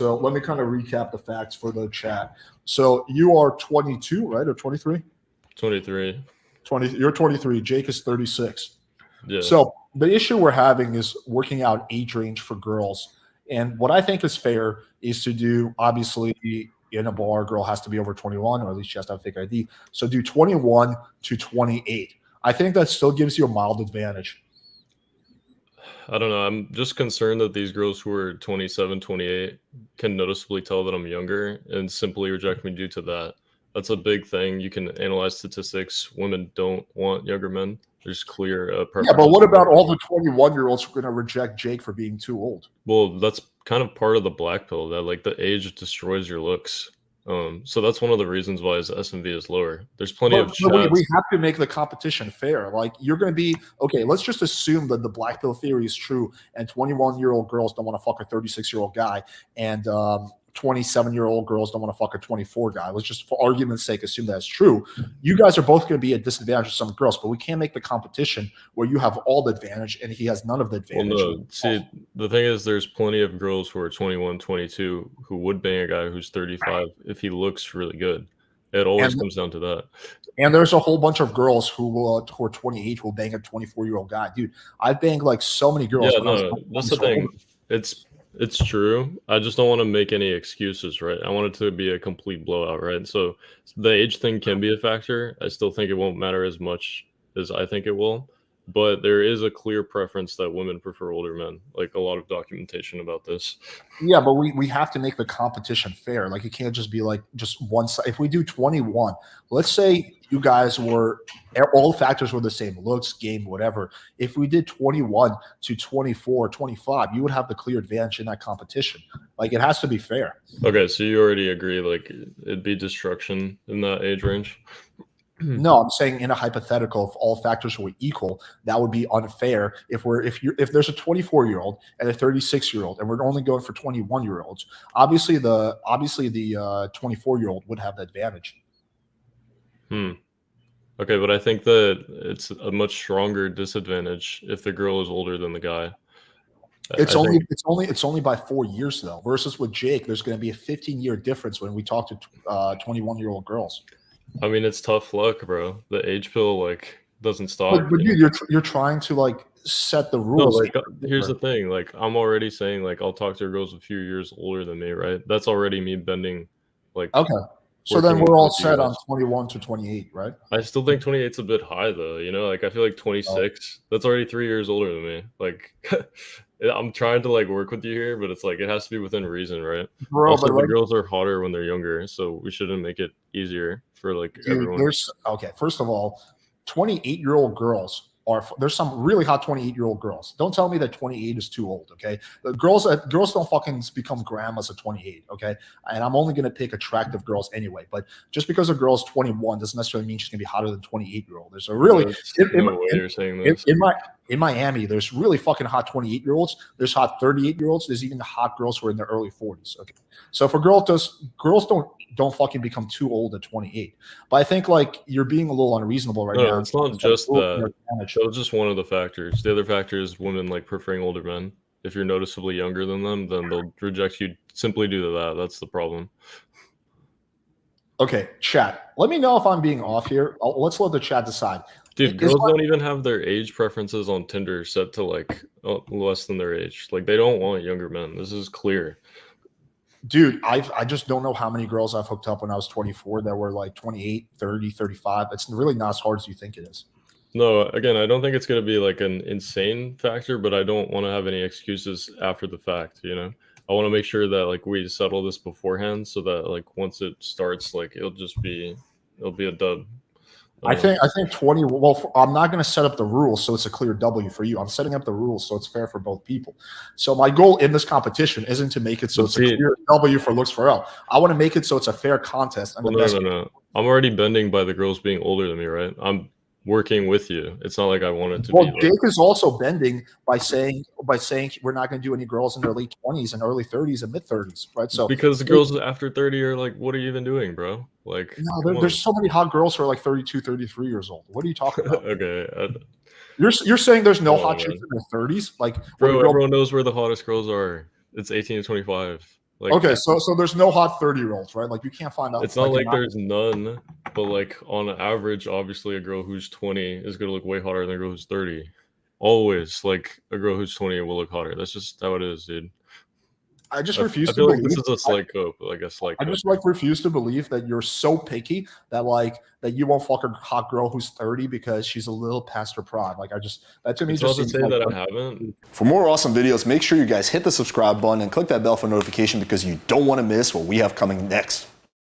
So let me kind of recap the facts for the chat. So you are 22, right? Or 23? 23. You're 23. Jake is 36. Yeah. So the issue we're having is working out age range for girls. And what I think is fair is to do, obviously, in a bar, girl has to be over 21, or at least she has to have a fake ID. So do 21 to 28. I think that still gives you a mild advantage. I don't know. I'm just concerned that these girls who are 27, 28 can noticeably tell that I'm younger and simply reject me due to that. That's a big thing. You can analyze statistics. Women don't want younger men. There's clear preference. Yeah, but what about all the 21-year-olds who are going to reject Jake for being too old? Well, that's kind of part of the black pill, that like the age destroys your looks. So that's one of the reasons why his SMV is lower. There's plenty of chats. We have to make the competition fair. Like, you're going to be okay. Let's just assume that the black pill theory is true, and 21-year-old girls don't want to fuck a 36-year-old guy, and 27-year-old girls don't want to fuck a 24 guy. Let's just, for argument's sake, assume that's true. You guys are both going to be at disadvantage to some girls, but we can't make the competition where you have all the advantage and he has none of the advantage. Well, no. See, the thing is, there's plenty of girls who are 21, 22 who would bang a guy who's 35 if he looks really good. It always comes down to that. And there's a whole bunch of girls who are 28 who will bang a 24-year-old guy. Dude, I've banged like so many girls. Yeah, no, that's the thing. It's true. I just don't want to make any excuses, right? I want it to be a complete blowout, right? So the age thing can be a factor. I still think it won't matter as much as I think it will. But there is a clear preference that women prefer older men. Like, a lot of documentation about this. Yeah, but we have to make the competition fair. Like, it can't just be like just one side. If we do 21, let's say you guys were, all factors were the same, looks, game, whatever. If we did 21 to 24, 25, you would have the clear advantage in that competition. Like, it has to be fair. Okay, so you already agree, like, it'd be destruction in that age range? No, I'm saying in a hypothetical, if all factors were equal, that would be unfair. If there's a 24-year-old and a 36-year-old, and we're only going for 21-year-olds, obviously the 24-year-old would have the advantage. Okay, but I think that it's a much stronger disadvantage if the girl is older than the guy. It's only by 4 years though. Versus with Jake, there's going to be a 15-year difference when we talk to 21-year-old girls. I mean, it's tough luck, bro. The age pill, like, doesn't stop. But dude, you're trying to, like, set the rules. No, like, here's the thing. Like, I'm already saying, like, I'll talk to girls a few years older than me, right? That's already me bending, like. Okay. So then we're all set on 21 to 28, right? I still think 28's a bit high, though. You know, like, I feel like 26, that's already 3 years older than me. Like, I'm trying to, like, work with you here, but it's like, it has to be within reason, right? Bro, also, the girls are hotter when they're younger, so we shouldn't make it easier for, like, everyone. Okay, first of all, 28-year-old girls there's some really hot 28-year-old girls. Don't tell me that 28 is too old, okay? The girls don't fucking become grandmas at 28, okay? And I'm only going to pick attractive girls anyway. But just because a girl's 21 doesn't necessarily mean she's going to be hotter than 28-year-old. There's a really in Miami, there's really fucking hot 28-year-olds. There's hot 38-year-olds. There's even hot girls who are in their early 40s. Okay, so if a girl girls don't fucking become too old at 28. But I think, like, you're being a little unreasonable right now. It's not just that. That was just one of the factors. The other factor is women, like, preferring older men. If you're noticeably younger than them, then they'll reject you simply due to that. That's the problem. Okay, chat. Let me know if I'm being off here. Let's let the chat decide. Dude, girls don't even have their age preferences on Tinder set to, like, less than their age. Like, they don't want younger men. This is clear. Dude, I just don't know how many girls I've hooked up when I was 24 that were like 28, 30, 35. It's really not as hard as you think it is. No, again, I don't think it's going to be like an insane factor, but I don't want to have any excuses after the fact, you know? I want to make sure that, like, we settle this beforehand so that, like, once it starts, like, it'll be a dub. I think 20. Well, I'm not going to set up the rules so it's a clear W for you. I'm setting up the rules so it's fair for both people. So my goal in this competition isn't to make it so it's a clear W for looks for L. I want to make it so it's a fair contest. And no. I'm already bending by the girls being older than me, right? I'm working with you. It's not like I want it to be. Well, Jake is also bending by saying we're not going to do any girls in their late 20s and early 30s and mid 30s, right? So because the girls after 30 are like, what are you even doing, bro? Like, no, there's so many hot girls who are like 32, 33 years old. What are you talking about? Okay. You're saying there's no hot chicks in their 30s? Like, bro, everyone knows where the hottest girls are. It's 18 to 25. Like, Okay, so there's no hot 30-year-olds, right? Like you can't find out. it's not like there's none, but like on average, obviously a girl who's 20 is gonna look way hotter than a girl who's 30. Always, like a girl who's 20 will look hotter. That's just how it is, dude. I just refuse I to feel like believe. this is a slight cope, like a slight I cope. just like refuse to believe that you're so picky that that you won't fuck a hot girl who's 30 because she's a little past her prime. Like that to me It's just not to seems say like that I haven't. For more awesome videos, make sure you guys hit the subscribe button and click that bell for notification because you don't want to miss what we have coming next.